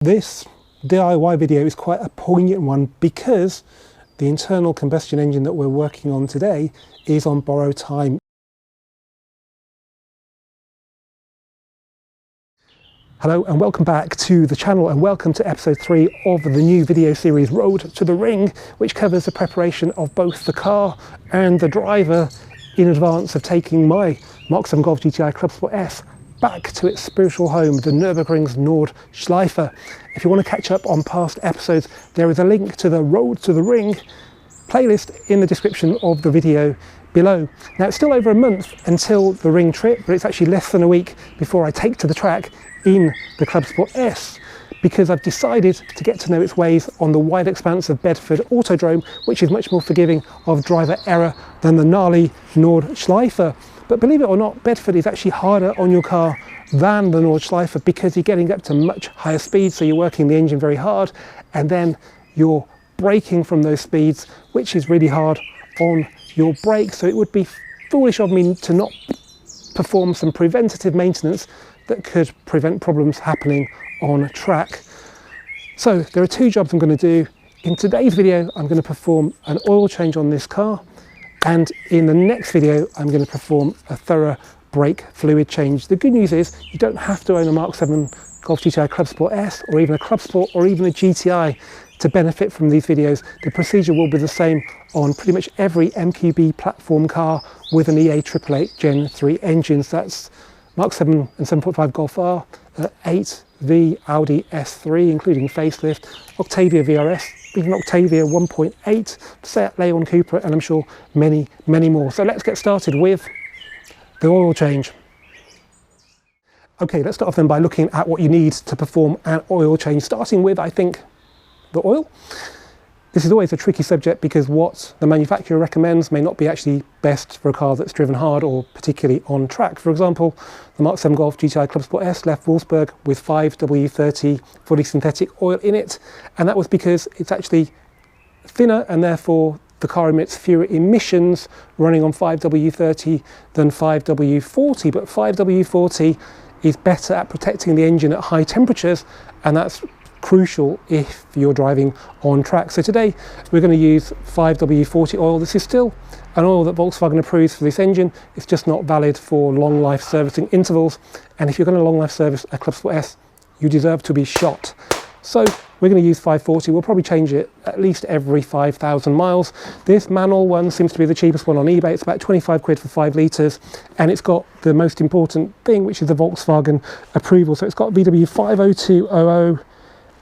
This DIY video is quite a poignant one because the internal combustion engine that we're working on today is on borrowed time. Hello and welcome back to the channel, and welcome to episode 3 of the new video series Road to the Ring, which covers the preparation of both the car and the driver in advance of taking my MK7 Golf GTI Club Sport S back to its spiritual home, the Nürburgring's Nordschleife. If you want to catch up on past episodes, there is a link to the Road to the Ring playlist in the description of the video below. Now, it's still over a month until the ring trip, but it's actually less than a week before I take to the track in the Club Sport S, because I've decided to get to know its ways on the wide expanse of Bedford Autodrome, which is much more forgiving of driver error than the gnarly Nordschleife. But believe it or not, Bedford is actually harder on your car than the Nordschleife because you're getting up to much higher speeds, so you're working the engine very hard, and then you're braking from those speeds, which is really hard on your brakes. So it would be foolish of me to not perform some preventative maintenance that could prevent problems happening on track. So there are 2 jobs I'm going to do. In today's video, I'm going to perform an oil change on this car, and in the next video, I'm going to perform a thorough brake fluid change. The good news is you don't have to own a MK7 Golf GTI Club Sport S, or even a Club Sport, or even a GTI to benefit from these videos. The procedure will be the same on pretty much every MQB platform car with an EA888 Gen 3 engines. That's MK7 and 7.5 Golf R, 8V Audi S3, including facelift, Octavia VRS, even Octavia 1.8, Seat Leon Cupra, and I'm sure many, many more. So let's get started with the oil change. Okay, let's start off then by looking at what you need to perform an oil change, starting with, I think, the oil. This is always a tricky subject because what the manufacturer recommends may not be actually best for a car that's driven hard or particularly on track. For example, the MK7 Golf GTI Club Sport S left Wolfsburg with 5W30 fully synthetic oil in it, and that was because it's actually thinner and therefore the car emits fewer emissions running on 5W30 than 5W40, but 5W40 is better at protecting the engine at high temperatures, and that's crucial if you're driving on track. So today we're going to use 5W40 oil. This is still an oil that Volkswagen approves for this engine. It's just not valid for long life servicing intervals, and if you're going to long life service a Club Sport S, you deserve to be shot. So we're going to use 540. We'll probably change it at least every 5,000 miles. This manual one seems to be the cheapest one on eBay. It's about 25 quid for 5 litres, and it's got the most important thing, which is the Volkswagen approval. So it's got VW 50200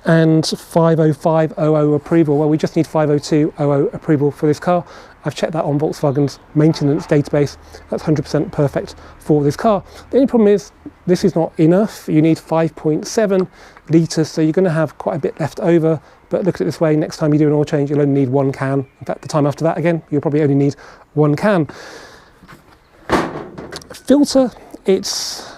and 50500 approval. Well, we just need 50200 approval for this car. I've checked that on Volkswagen's maintenance database. That's 100% perfect for this car. The only problem is this is not enough. You need 5.7 litres, so you're going to have quite a bit left over. But look at it this way, next time you do an oil change, you'll only need 1 can. In fact, the time after that again, you'll probably only need 1 can. Filter, it's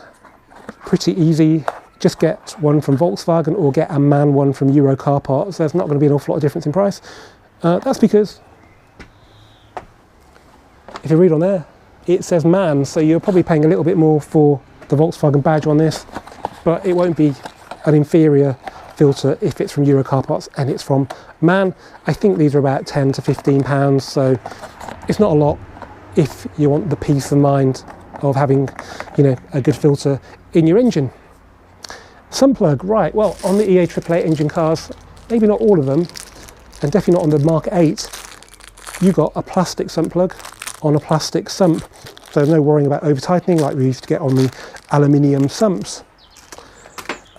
pretty easy. Just get one from Volkswagen or get a MAN one from Euro Car Parts. There's not going to be an awful lot of difference in price. That's because if you read on there, it says MAN, so you're probably paying a little bit more for the Volkswagen badge on this, but it won't be an inferior filter if it's from Euro Car Parts and it's from MAN. I think these are about 10 to 15 pounds, so it's not a lot if you want the peace of mind of having, you know, a good filter in your engine. Sump plug, right, well, on the EA888 engine cars, maybe not all of them, and definitely not on the Mark 8, you got a plastic sump plug on a plastic sump. So there's no worrying about over tightening like we used to get on the aluminium sumps.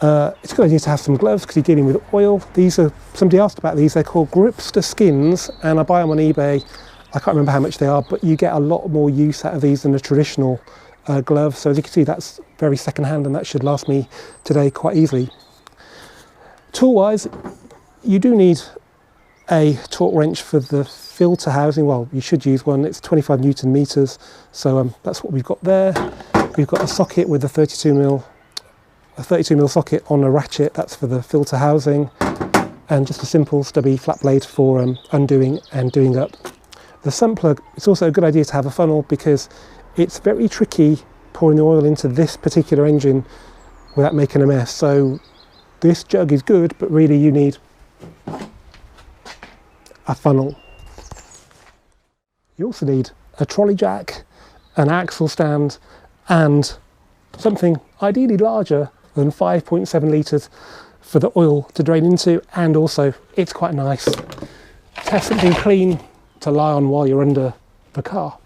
It's a good idea to have some gloves because you're dealing with oil. These are, somebody asked about these, they're called Gripster Skins, and I buy them on eBay. I can't remember how much they are, but you get a lot more use out of these than a traditional glove. So as you can see, that's very second hand, and that should last me today quite easily. Tool wise, you do need a torque wrench for the filter housing. Well, you should use one. It's 25 Newton meters, so that's what we've got there. We've got a socket with a 32mm socket on a ratchet. That's for the filter housing, and just a simple stubby flat blade for undoing and doing up. The sump plug, it's also a good idea to have a funnel because it's very tricky pouring the oil into this particular engine without making a mess. So this jug is good, but really you need a funnel. You also need a trolley jack, an axle stand, and something ideally larger than 5.7 litres for the oil to drain into, and also it's quite nice to have something clean to lie on while you're under the car.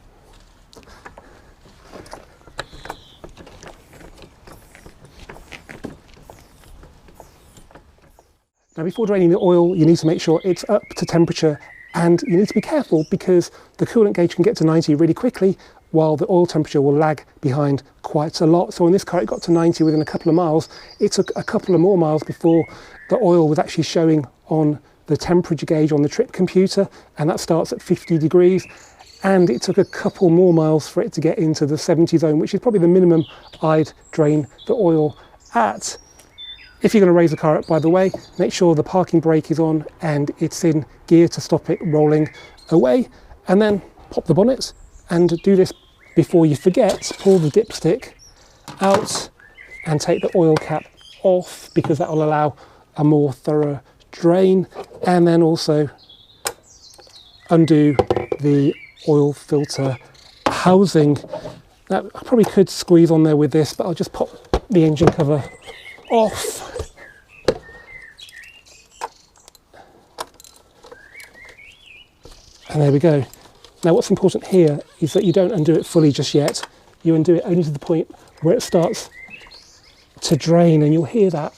Now, before draining the oil, you need to make sure it's up to temperature, and you need to be careful because the coolant gauge can get to 90 really quickly while the oil temperature will lag behind quite a lot. So in this car it got to 90 within a couple of miles. It took a couple of more miles before the oil was actually showing on the temperature gauge on the trip computer, and that starts at 50 degrees. And it took a couple more miles for it to get into the 70 zone, which is probably the minimum I'd drain the oil at. If you're going to raise the car up, by the way, make sure the parking brake is on and it's in gear to stop it rolling away, and then pop the bonnet and do this before you forget. Pull the dipstick out and take the oil cap off, because that will allow a more thorough drain, and then also undo the oil filter housing. Now, I probably could squeeze on there with this, but I'll just pop the engine cover off. And there we go. Now, what's important here is that you don't undo it fully just yet. You undo it only to the point where it starts to drain, and you'll hear that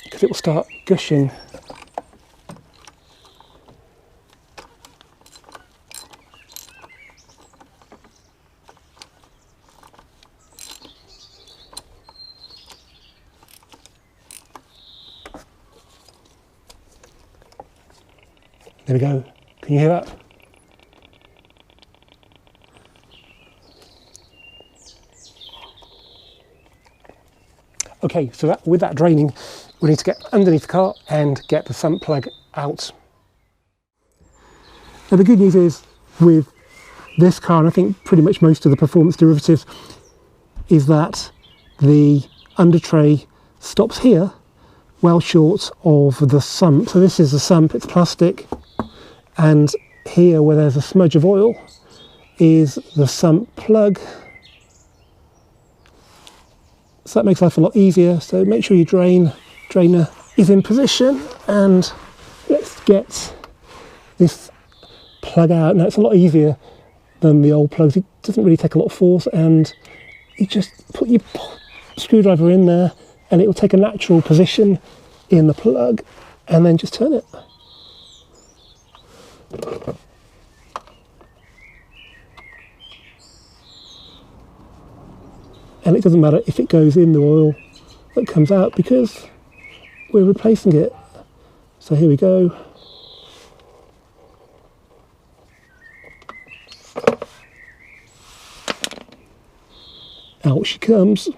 because it will start gushing. There we go. Can you hear that? Okay, so with that draining, we need to get underneath the car and get the sump plug out. Now, the good news is with this car, and I think pretty much most of the performance derivatives, is that the under tray stops here, well short of the sump. So this is the sump, it's plastic, and here where there's a smudge of oil is the sump plug. So that makes life a lot easier. So make sure your drainer is in position, and let's get this plug out. Now, it's a lot easier than the old plugs. It doesn't really take a lot of force, and you just put your screwdriver in there and it will take a natural position in the plug, and then just turn it. And it doesn't matter if it goes in the oil that comes out, because we're replacing it. So here we go. Out she comes.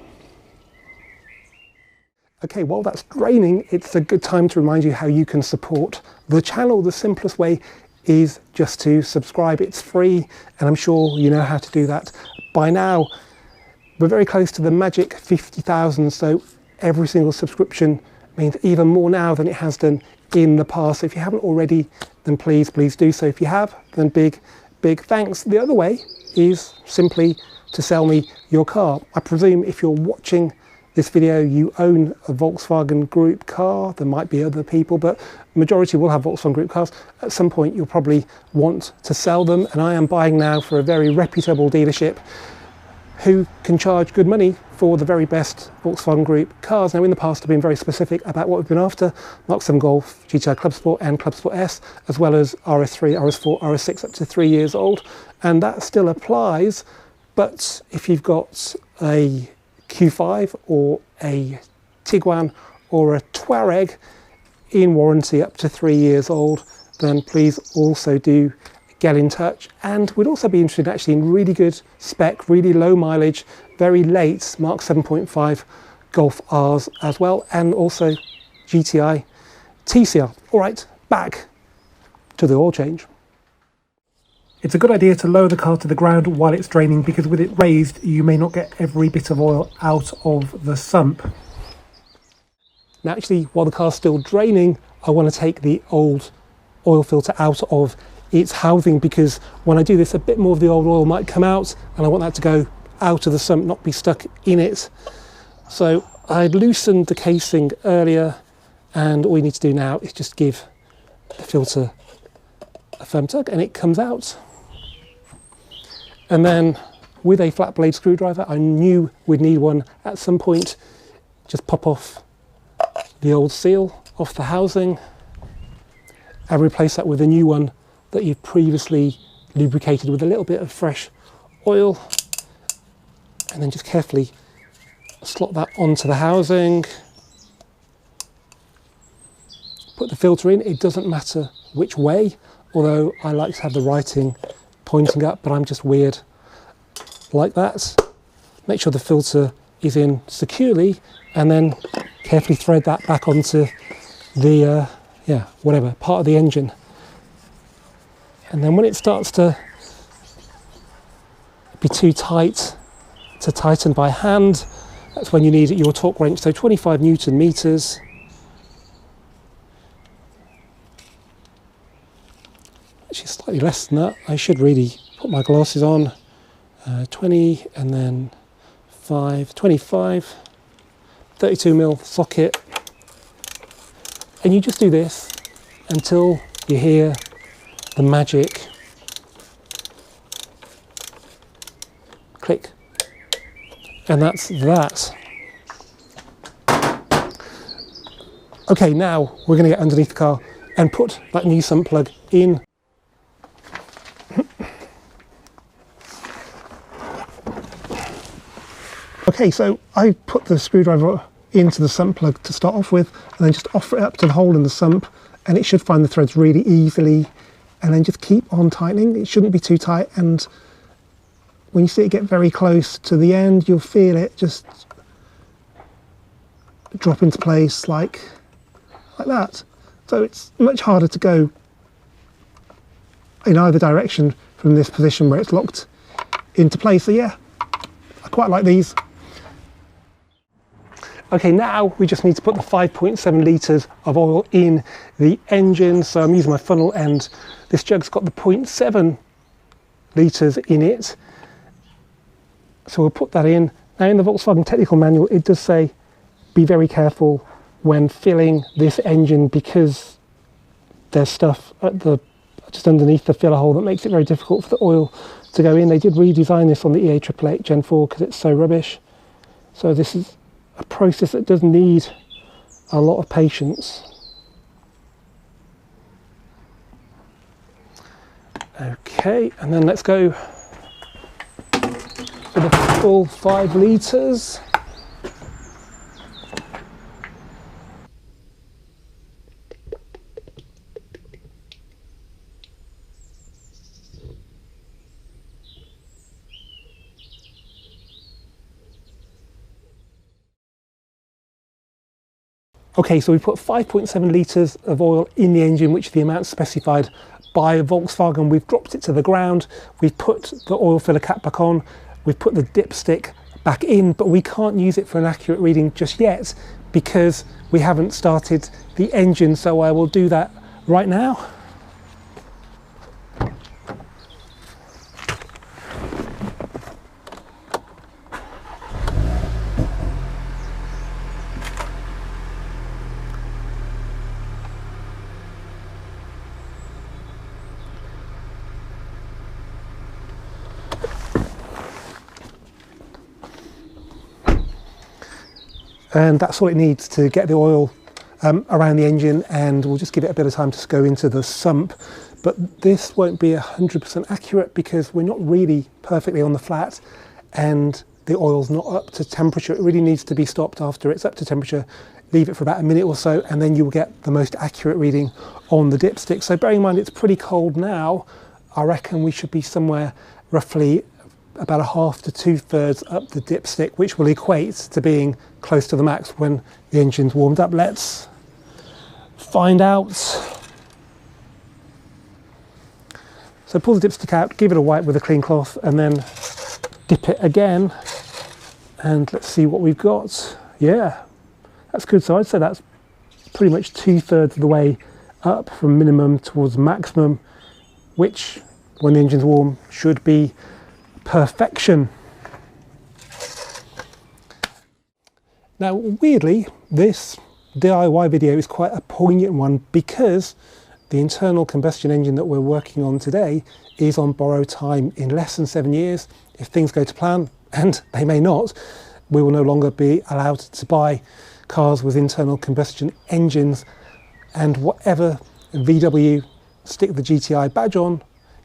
Okay, while that's draining, it's a good time to remind you how you can support the channel. The simplest way is just to subscribe. It's free, and I'm sure you know how to do that by now. We're very close to the magic 50,000, so every single subscription means even more now than it has done in the past. So if you haven't already, then please do so. If you have, then big thanks. The other way is simply to sell me your car. I presume if you're watching this video, you own a Volkswagen Group car. There might be other people, but majority will have Volkswagen Group cars. At some point, you'll probably want to sell them, and I am buying now for a very reputable dealership who can charge good money for the very best Volkswagen Group cars. Now, in the past, I've been very specific about what we've been after: Mark 7 Golf, GTI Club Sport and Club Sport S, as well as RS3, RS4, RS6 up to 3 years old. And that still applies, but if you've got a Q5 or a Tiguan or a Touareg in warranty up to 3 years old, then please also do get in touch. And we'd also be interested actually in really good spec, really low mileage, very late Mark 7.5 Golf Rs as well, and also GTI TCR. All right, back to the oil change. It's a good idea to lower the car to the ground while it's draining, because with it raised you may not get every bit of oil out of the sump. Now actually, while the car's still draining, I want to take the old oil filter out of its housing, because when I do this a bit more of the old oil might come out and I want that to go out of the sump, not be stuck in it. So I'd loosened the casing earlier, and all you need to do now is just give the filter a firm tug and it comes out. And then with a flat blade screwdriver, I knew we'd need one at some point, just pop off the old seal off the housing and replace that with a new one that you've previously lubricated with a little bit of fresh oil, and then just carefully slot that onto the housing. Put the filter in. It doesn't matter which way, although I like to have the writing pointing up, but I'm just weird like that. Make sure the filter is in securely, and then carefully thread that back onto the whatever part of the engine. And then when it starts to be too tight to tighten by hand, that's when you need your torque wrench. So 25 Newton meters. Actually slightly less than that. I should really put my glasses on. 20 and then 5, 25, 32mm socket. And you just do this until you hear the magic click. And that's that. Okay, now we're going to get underneath the car and put that new sump plug in. Okay, so I put the screwdriver into the sump plug to start off with, and then just offer it up to the hole in the sump, and it should find the threads really easily, and then just keep on tightening. It shouldn't be too tight, and when you see it get very close to the end, you'll feel it just drop into place like that. So it's much harder to go in either direction from this position where it's locked into place. So yeah, I quite like these. Okay, now we just need to put the 5.7 litres of oil in the engine. So I'm using my funnel, and this jug's got the 0.7 litres in it. So we'll put that in. Now in the Volkswagen technical manual, it does say be very careful when filling this engine, because there's stuff at the just underneath the filler hole that makes it very difficult for the oil to go in. They did redesign this on the EA888 Gen 4 because it's so rubbish. So this is a process that does need a lot of patience. Okay, and then let's go for the full 5 litres. Okay, so we put 5.7 litres of oil in the engine, which is the amount specified by Volkswagen. We've dropped it to the ground, we've put the oil filler cap back on, we've put the dipstick back in, but we can't use it for an accurate reading just yet because we haven't started the engine, so I will do that right now. And that's all it needs to get the oil around the engine, and we'll just give it a bit of time to go into the sump. But this won't be 100% accurate because we're not really perfectly on the flat and the oil's not up to temperature. It really needs to be stopped after it's up to temperature. Leave it for about a minute or so, and then you'll get the most accurate reading on the dipstick. So bearing in mind it's pretty cold now, I reckon we should be somewhere roughly about 1/2 to 2/3 up the dipstick, which will equate to being close to the max when the engine's warmed up. Let's find out. So pull the dipstick out, give it a wipe with a clean cloth, and then dip it again. And let's see what we've got. Yeah, that's good. So I'd say that's pretty much 2/3 of the way up from minimum towards maximum, which, when the engine's warm, should be perfection. Now, weirdly, this DIY video is quite a poignant one because the internal combustion engine that we're working on today is on borrowed time. In less than 7 years, if things go to plan, and they may not, we will no longer be allowed to buy cars with internal combustion engines, and whatever VW stick the GTI badge on,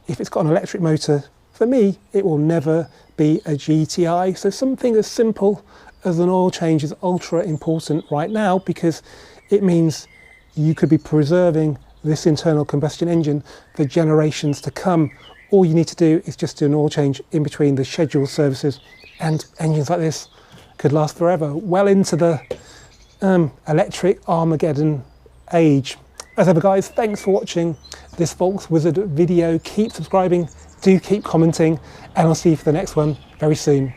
if it's got an electric motor, for me, it will never be a GTI. So something as simple as an oil change is ultra important right now, because it means you could be preserving this internal combustion engine for generations to come. All you need to do is just do an oil change in between the scheduled services, and engines like this could last forever, well into the electric Armageddon age. As ever, guys, thanks for watching this Volkswizard video. Keep subscribing, do keep commenting, and I'll see you for the next one very soon.